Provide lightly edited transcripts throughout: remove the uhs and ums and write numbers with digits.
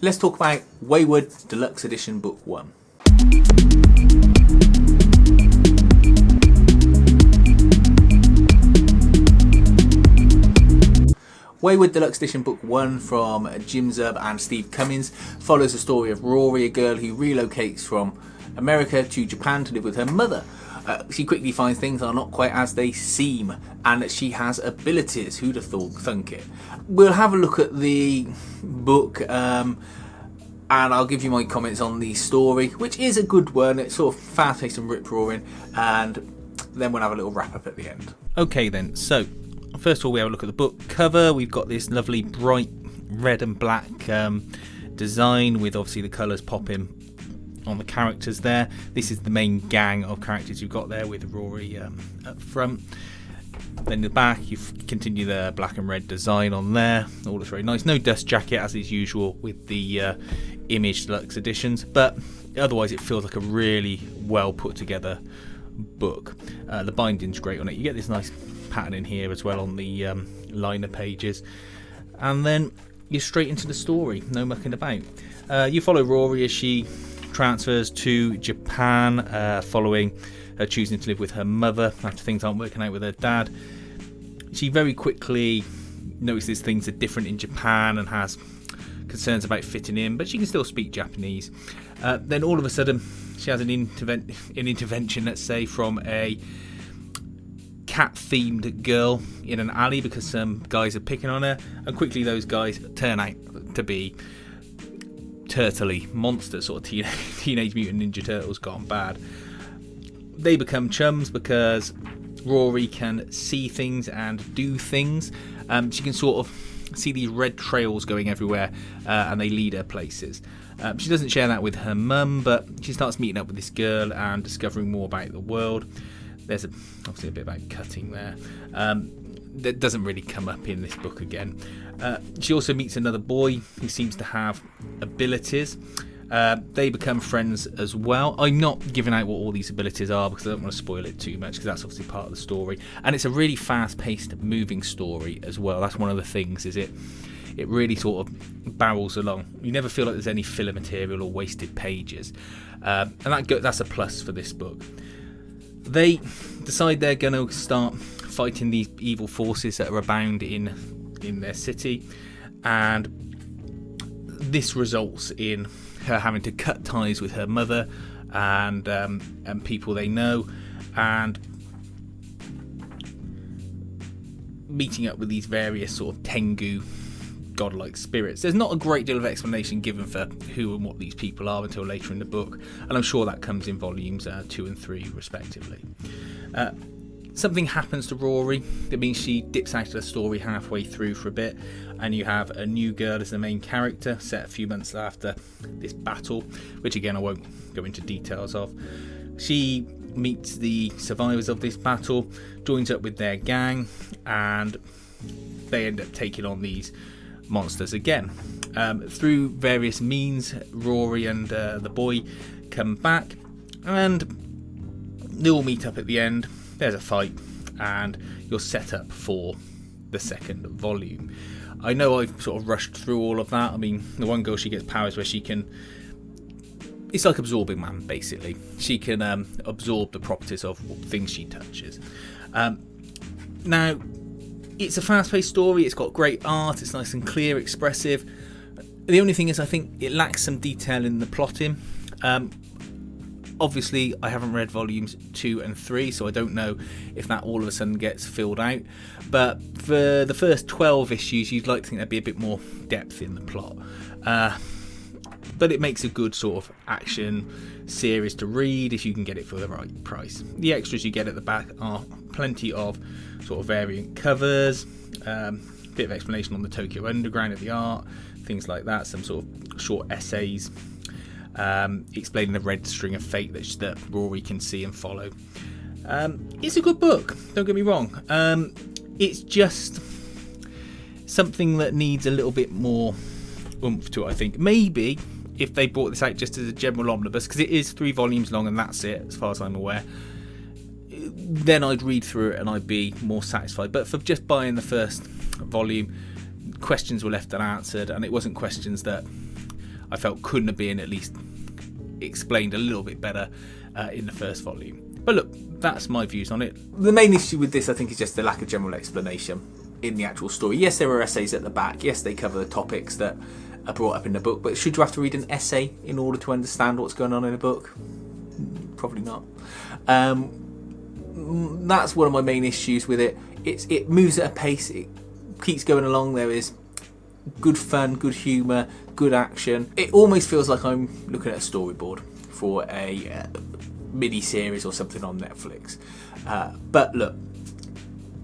Let's talk about Wayward Deluxe Edition Book 1. Wayward Deluxe Edition Book 1 from Jim Zubb and Steve Cummins follows the story of Rory, a girl who relocates from America to Japan to live with her mother. She quickly finds things are not quite as they seem, and that she has abilities. Who'd have thunk it? We'll have a look at the book, and I'll give you my comments on the story, which is a good one. It's sort of fast-paced and rip-roaring, and then we'll have a little wrap-up at the end. Okay then, so first of all we have a look at the book cover. We've got this lovely bright red and black design with obviously the colours popping on the characters there. This is the main gang of characters you've got there with Rory up front. Then in the back you continue the black and red design on there. All looks very nice. No dust jacket as is usual with the Image Deluxe editions, but otherwise it feels like a really well put together book. The binding's great on it. You get this nice pattern in here as well on the liner pages, and then you're straight into the story, no mucking about. You follow Rory as she transfers to Japan following her choosing to live with her mother after things aren't working out with her dad. She very quickly notices things are different in Japan and has concerns about fitting in, but she can still speak Japanese. Then all of a sudden she has an intervention, let's say, from a cat-themed girl in an alley because some guys are picking on her, and quickly those guys turn out to be turtley monsters, sort of teenage mutant ninja turtles gone bad. They become chums because Rory can see things and do things. She can sort of see these red trails going everywhere, and they lead her places. She doesn't share that with her mum, but she starts meeting up with this girl and discovering more about the world. There's obviously a bit about cutting there. That doesn't really come up in this book again. She also meets another boy who seems to have abilities. They become friends as well. I'm not giving out what all these abilities are because I don't want to spoil it too much, because that's obviously part of the story. And it's a really fast-paced, moving story as well. That's one of the things, is it really sort of barrels along. You never feel like there's any filler material or wasted pages. And that's a plus for this book. They decide they're going to start fighting these evil forces that are abound in their city, and this results in her having to cut ties with her mother and people they know, and meeting up with these various sort of Tengu godlike spirits. There's not a great deal of explanation given for who and what these people are until later in the book, and I'm sure that comes in volumes 2 and 3 respectively. Something happens to Rory that means she dips out of the story halfway through for a bit, and you have a new girl as the main character set a few months after this battle, which again I won't go into details of. She meets the survivors of this battle, joins up with their gang, and they end up taking on these monsters again. Through various means, Rory and the boy come back, and they all meet up at the end. There's a fight, and you're set up for the second volume. I know I've sort of rushed through all of that. I mean, the one girl, she gets powers where she can... It's like Absorbing Man, basically. She can absorb the properties of things she touches. Now, it's a fast-paced story. It's got great art. It's nice and clear, expressive. The only thing is, I think it lacks some detail in the plotting. Obviously, I haven't read volumes 2 and 3, so I don't know if that all of a sudden gets filled out. But for the first 12 issues, you'd like to think there'd be a bit more depth in the plot. But it makes a good sort of action series to read if you can get it for the right price. The extras you get at the back are plenty of sort of variant covers, bit of explanation on the Tokyo Underground of the art, things like that, some sort of short essays explaining the red string of fate that Rory can see and follow. It's a good book, don't get me wrong. It's just something that needs a little bit more oomph to it, I think. Maybe if they brought this out just as a general omnibus, because it is 3 volumes long and that's it as far as I'm aware, then I'd read through it and I'd be more satisfied. But for just buying the first volume, questions were left unanswered, and it wasn't questions that I felt couldn't have been at least explained a little bit better in the first volume. But look, that's my views on it. The main issue with this, I think, is just the lack of general explanation in the actual story. Yes, there are essays at the back. Yes, they cover the topics that are brought up in the book. But should you have to read an essay in order to understand what's going on in a book? Probably not. That's one of my main issues with it. It moves at a pace. It keeps going along. There is good fun, good humour, good action. It almost feels like I'm looking at a storyboard for a mini-series or something on Netflix. But look,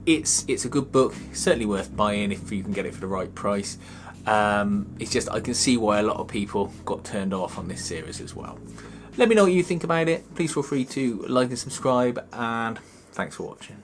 it's a good book. It's certainly worth buying if you can get it for the right price. It's just I can see why a lot of people got turned off on this series as well. Let me know what you think about it. Please feel free to like and subscribe, and thanks for watching.